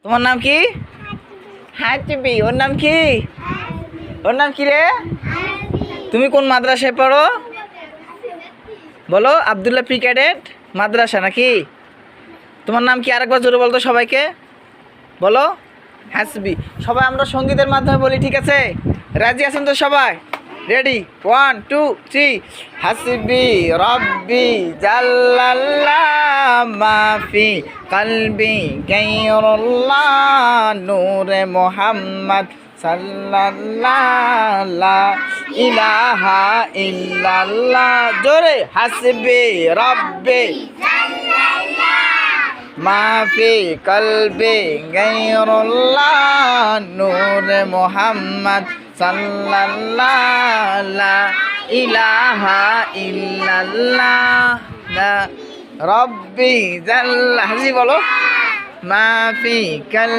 তোমার নাম কি? হাসবি। ওর নাম কি? ওর নাম কি রে? তুমি কোন মাদ্রাসায় পড়ো? বলো। আব্দুল্লাহ প্রি ক্যাডেট মাদ্রাসা নাকি? তোমার নাম কি আরেকবার জোরে বলতো সবাইকে। বলো। হাসবি। সবাই আমরা সঙ্গীতের মাধ্যমে বলি, ঠিক আছে? রাজি আছেন তো সবাই? রেডি? 1 2 3। হাসবি রব্বি জাল্লাল্লাহ মাফি কলবি গায়রুল্লাহ নূরে মুহাম্মদ সাল্লাল্লাহ লা ইলাহা ইল্লাল্লাহ। জোরে। হাসবি রব্বি মাফি কলবি গায়রুল্লাহ নূরে মুহাম্মদ সাল্লাল্লাহ লা ইলাহা ইল্লাল্লাহ লা রব্বি জাল্লা। হাসি বলো। মাফি কল